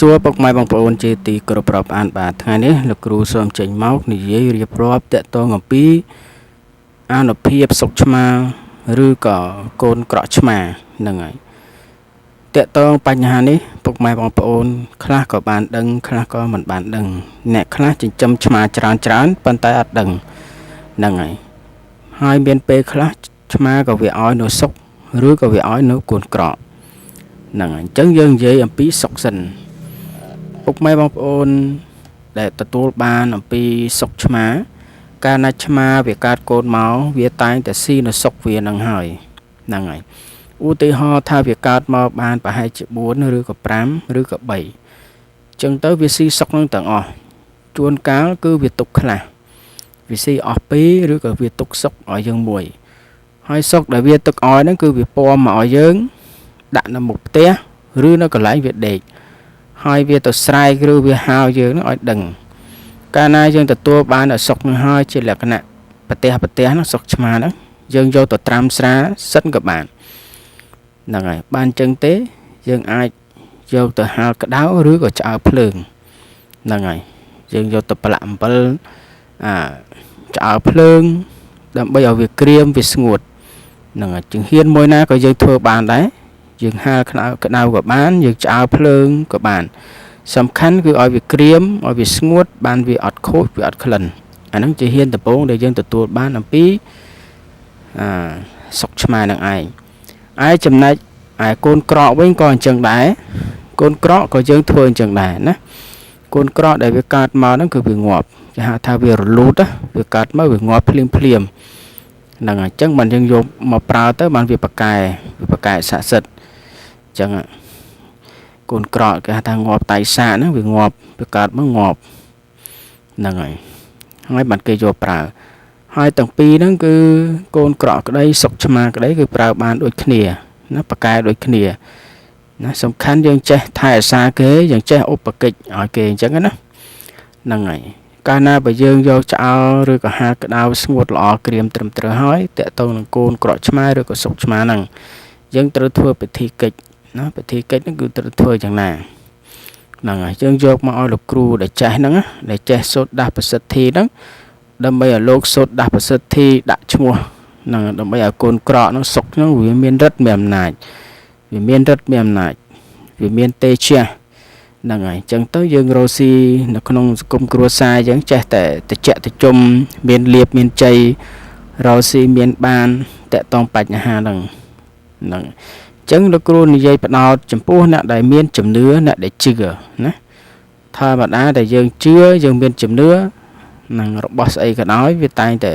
សួរពុកម៉ែបងប្អូនជាទីគោរពរាប់អានបាទថ្ងៃនេះលោកគ្រូសូមចេញមកនិយាយរៀបរាប់តកតងអំពីអានុភាពសុខឆ្មាឬក៏កូនក្រក់ឆ្មាហ្នឹងហើយតកតងបញ្ហានេះពុកម៉ែបងប្អូនខ្លះក៏បានដឹងខ្លះក៏មិនបានដឹងអ្នកខ្លះចិញ្ចឹមឆ្មាច្រើនប៉ុន្តែអត់ដឹងហ្នឹងហើយមានពេលខ្លះឆ្មាក៏វាឲ្យនៅសុខឬក៏វាឲ្យនៅកូនក្រក់ហ្នឹងហើយអញ្ចឹងយើងនិយាយអំពីសុខសិនពុកម៉ែបងប្អូនដែលទទួលបានអំពីសុខឆ្មាកាលណាឆ្មាវាកើតកូនមកវាតែងតែស៊ីនៅសុខវានឹងហើយហ្នឹងហើយឧទាហរណ៍ថាវាកើតមកបានប្រហែលជា4ឬក៏5ឬក៏3អញ្ចឹងទៅវាស៊ីសុខនឹងទាំងអស់ជួនកាលគឺវាទុកខ្លះវាស៊ីអស់2ឬក៏វាទុកសុខឲ្យយើងមួយហើយសុខដែលវាទុកឲ្យហ្នឹងគឺវាពំមកឲ្យយើងដាក់នៅមុខផ្ទះឬនៅកន្លែងវាដេកហើយវាទៅស្រែកឬវាហៅយើងនឹងឲ្យដឹងកាលណាយើងទទួលបានសុខនឹងហើយជាលក្ខណៈប្រទេសហ្នឹងសុខឆ្មាហ្នឹងយើងយកទៅត្រាំស្រាសិនក៏បានហ្នឹងហើយបានចឹងទេយើងអាចយកទៅហាលក្តៅឬក៏ឆ្អើរភ្លើងហ្នឹងហើយយើងយកទៅប្រឡាក់អំបិលឆ្អើរភ្លើងដើម្បីឲ្យវាក្រៀមវាស្ងួតហ្នឹងហើយជំហានមួយណាក៏យើងធ្វើបានដែរយើងហាលក្តៅក៏បានយើងឆ្អើរភ្លើងក៏បានសំខាន់គឺឲ្យវាក្រៀមឲ្យវាស្ងួតបានវាអត់ខូចវាអត់ក្លិនអាហ្នឹងជាហ៊ានដំបូងដែលយើងទទួលបានអំពីសុខឆ្មានឹងឯងចំណែកកូនក្រក់វិញក៏អញ្ចឹងដែរកូនក្រក់ក៏យើងធ្វើអញ្ចឹងដែរណាកូនក្រក់ដែលវាកើតមកហ្នឹងគឺវាងាប់គេហៅថាវារលូតវាកើតមកវាងាប់ភ្លាមហ្នឹងហើយអញ្ចឹងបានយើងយកមកប្រើទៅបានវាប្រកែស័ក្តិសិទ្ធិអញ្ចឹងកូនក្រក់គេហៅថាងាប់តៃសាហ្នឹងវាងាប់វាកើតមកងាប់ហ្នឹងហើយបានគេយកប្រើហើយទាំងពីរហ្នឹងគឺកូនក្រក់ក្តីសុកឆ្មាក្តីគឺប្រើបានដូចគ្នាណាប្រកែដូចគ្នាណាសំខាន់យើងចេះថែរក្សាគេយើងចេះឧបកិច្ចឲ្យគេអញ្ចឹងណាហ្នឹងហើយកាលណាបើយើងយកឆ្អើរឬក៏ហាលក្តៅស្ងួតល្អក្រៀមត្រឹមត្រូវហើយតកតងនឹងកូនក្រក់ឆ្មាឬក៏សុកឆ្មាហ្នឹងយើងត្រូវធ្វើពិធីកិច្ចណាពិធីកិច្ចហ្នឹងគឺត្រូវធ្វើយ៉ាងណាហ្នឹងហើយយើងយកមកឲ្យលោកគ្រូដែលចេះហ្នឹងដែលចេះសូត្រដាស់ប្រសិទ្ធិហ្នឹងដើម្បីឲ្យលោកសូត្រដាស់ប្រសិទ្ធិដាក់ឈ្មោះហ្នឹងដើម្បីឲ្យកូនក្រក់ហ្នឹងសុកហ្នឹងវាមានរិទ្ធមានអំណាចវាមានទេជះហ្នឹងហើយអញ្ចឹងទៅយើងរស់ស៊ីនៅក្នុងសង្គមគ្រួសារអញ្ចឹងចេះតែតិចតិចមានលៀបមានជ័យរស់ស៊ីមានបានតកតងបញ្ហាហ្នឹងអញ្ចឹងលោកគ្រូនិយាយផ្ដោតចំពោះអ្នកដែលមានជំនឿអ្នកដែលជឿណាធម្មតាដែលយើងជឿយើងមានជំនឿនឹងរបស់ស្អីក៏ដោយវាតែងតែ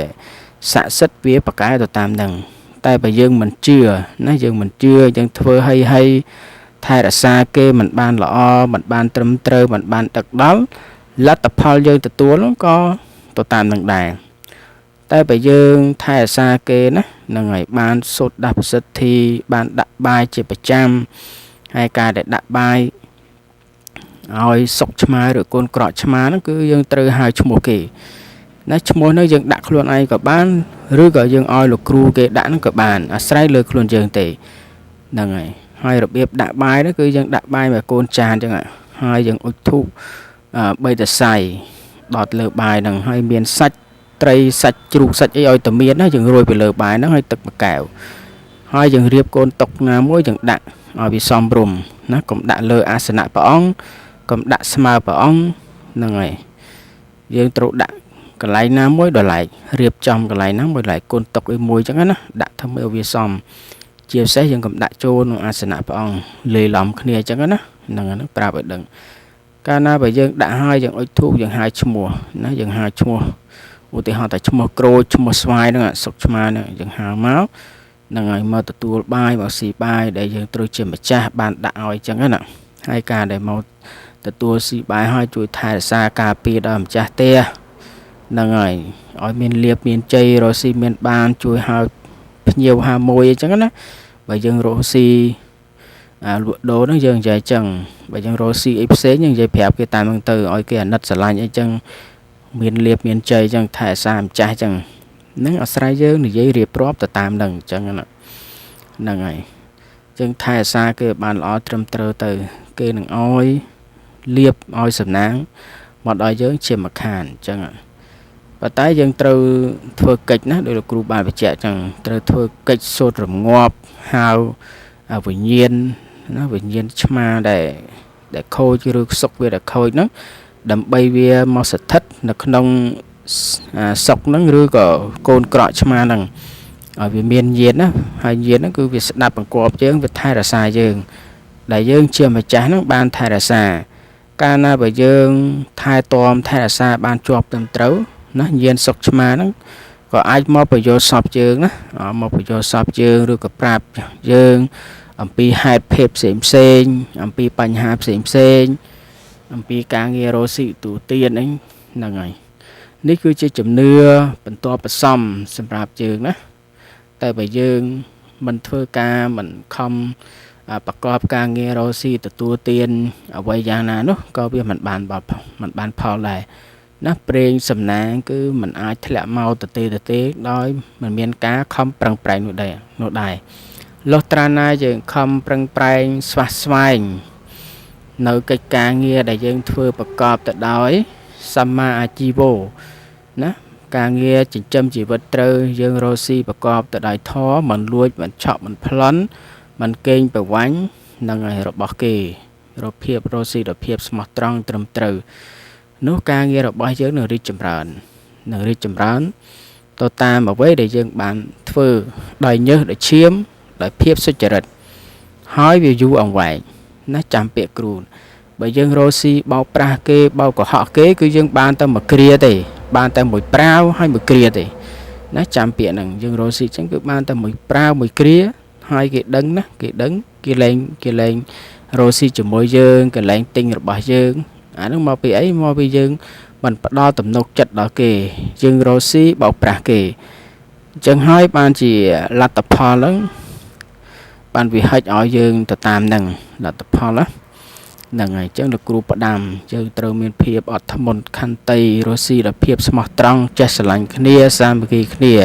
ស័ក្តិសិទ្ធិវាប្រកែទៅតាមហ្នឹងតែបើយើងមិនជឿណាយើងមិនជឿយើងធ្វើឲ្យថែរក្សាគេមិនបានល្អមិនបានត្រឹមត្រូវមិនបានដឹកដល់លទ្ធផលយើងទទួលក៏ទៅតាមនឹងដែរតែបើយើងថែរក្សាគេណាហ្នឹងហើយបានសូត្រដាស់ប្រសិទ្ធិបានដាក់បាយជាប្រចាំហើយការដែលដាក់បាយឲ្យសុកឆ្មាឬកូនក្រក់ឆ្មាហ្នឹងគឺយើងត្រូវហៅឈ្មោះគេណាឈ្មោះហ្នឹងយើងដាក់ខ្លួនឯងក៏បានឬក៏យើងឲ្យលោកគ្រូគេដាក់ហ្នឹងក៏បានអាស្រ័យលើខ្លួនយើងទេហ្នឹងហើយរបៀបដាក់បាយហ្នឹងគឺយើងដាក់បាយមួយកូនចានអញ្ចឹងហើយយើងអុជធូប3តសៃដុតលើបាយហ្នឹងហើយមានសាច់ត្រីសាច់ជ្រូកសាច់អីឲ្យតែមានណាយើងរោយពីលើបាយហ្នឹងហើយទឹកមួយកែវហើយយើងរៀបកូនតុកណាមួយយើងដាក់ឲ្យវាសមរម្យណាកុំដាក់លើអាសនៈព្រះអង្គកុំដាក់ស្មើព្រះអង្គហ្នឹងហើយយើងត្រូវដាក់កន្លែងណាមួយដល់ឡែករៀបចំកន្លែងណាមួយឡែកកូនតុកអីមួយអញ្ចឹងណាដាក់ធ្វើឲ្យវាសមជាពិសេសយើងកុំដាក់ចូលក្នុងអាសនៈព្រះអង្គលេឡំគ្នាអញ្ចឹងណាហ្នឹងប្រាប់ឲ្យដឹងកាលណាបើយើងដាក់ហើយយើងអុជធូបយើងហៅឈ្មោះណាយើងហៅឈ្មោះឧទាហរណ៍តែឈ្មោះក្រូចឈ្មោះស្វាយហ្នឹងសុកឆ្មាហ្នឹងយើងហៅមកហ្នឹងហើយមកទទួលបាយមកស៊ីបាយដែលយើងត្រូវជាម្ចាស់បានដាក់ឲ្យអញ្ចឹងណាហើយការដែលមកទទួលស៊ីបាយហើយជួយថែរក្សាការពារដល់ម្ចាស់ផ្ទះហ្នឹងហើយឲ្យមានលៀបមានជ័យរស់ស៊ីមានបានជួយហៅភ្ញៀវហាមួយអញ្ចឹងណាបើយើងរស់ស៊ីលក់ដូរហ្នឹងយើងនិយាយអញ្ចឹងបើយើងរស់ស៊ីអីផ្សេងយើងនិយាយប្រាប់គេតាមហ្នឹងទៅឲ្យគេអាណិតស្រឡាញ់អីអញ្ចឹងមានលៀបមានជ័យអញ្ចឹងថែរក្សាម្ចាស់អញ្ចឹងហ្នឹងអាស្រ័យយើងនិយាយរៀបរាប់ទៅតាមហ្នឹងអញ្ចឹងហ្នឹងហើយអញ្ចឹងថែរក្សាគេបានល្អត្រឹមត្រូវទៅគេនឹងអោយ លាបឲ្យសំណាងមកដល់យើងជាម្ខានអញ្ចឹងប៉ុន្តែយើងត្រូវធ្វើកិច្ចណាដោយលោកគ្រូបានបញ្ជាក់អញ្ចឹងត្រូវធ្វើកិច្ចសូត្ររងាប់ហៅវិញ្ញាណណាវិញ្ញាណឆ្មាដែលខូចឬសុកវាដែលខូចហ្នឹងដើម្បីវាមកស្ថិតនៅក្នុងសុកហ្នឹងឬក៏កូនក្រក់ឆ្មាហ្នឹងឲ្យវាមានញាណណាហើយញាណហ្នឹងគឺវាស្ដាប់បង្គាប់យើងវាថែរក្សាយើងដែលយើងជាម្ចាស់ហ្នឹងបានថែរក្សាកាលណាបើយើងថែទាំថែរក្សាបានជាប់ត្រឹមត្រូវណាញាណសុកឆ្មាហ្នឹងក៏អាចមកបញ្យល់សពយើងណាមកបញ្យល់សពយើងឬក៏ប្រាប់យើងអំពីហេតុភេទផ្សេងអំពីបញ្ហាផ្សេងអំពីការងាររស់ស៊ីទូទានហ្នឹងហើយនេះគឺជាជំនឿបន្ទាប់បន្សំសម្រាប់យើងណាតែបើយើងមិនធ្វើការមិនខំប្រកបការងាររស់ស៊ីទទួលទានអ្វីយ៉ាងណានោះក៏វាមិនបានផលដែរណាប្រេងសំណាងគឺมันអាចធ្លាក់មកទទេដោយមិនមានការខំប្រឹងប្រែងនោះដែរលុះត្រាណាយើងខំប្រឹងប្រែងស្វះស្វែងនៅកិច្ចការងារដែលយើងធ្វើប្រកបទៅដោយសម្មាអាជីវោណាការងារចិញ្ចឹមជីវិតត្រូវយើងរស់ស៊ីប្រកបទៅដោយធម៌មិនលួចមិនឆក់មិនប្លន់មិនកេងប្រវ័ញ្ចនឹងរបស់គេរកភាពរស់ស៊ីដោយភាពស្មោះត្រង់ត្រឹមត្រូវនោះការងាររបស់យើងនឹងរីកចម្រើនទៅតាមអ្វីដែលយើងបានធ្វើដោយញើសដោយឈាមដោយភាពសុចរិតហើយវាយូរអង្វែងណាចាំពាក្យគ្រូបើយើងរស់ស៊ីបោកប្រាស់គេបោកកុហកគេគឺយើងបានតែមួយគ្រាទេបានតែមួយប្រាវហើយមួយគ្រាទេណាចាំពាក្យហ្នឹងយើងរស់ស៊ីអញ្ចឹងគឺបានតែមួយប្រាវមួយគ្រាហើយគេដឹងណាគេលែងរស់ស៊ីជាមួយយើងគេលែងទិញរបស់យើងអាហ្នឹងមកពីអីមកពីយើងមិនផ្ដល់ទំនុកចិត្តដល់គេយើងរស់ស៊ីបោកប្រាស់គេអញ្ចឹងហើយបានជាលទ្ធផលហ្នឹងបានវាហិចឲ្យយើងទៅតាមហ្នឹងលទ្ធផលហ្នឹងហើយអញ្ចឹងលោកគ្រូផ្ដាំយើងត្រូវមានភាពអត់ធ្មត់ខន្តីរស់ស៊ីដោយភាពស្មោះត្រង់ចេះស្រឡាញ់គ្នាសាមគ្គីគ្នា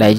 ដែល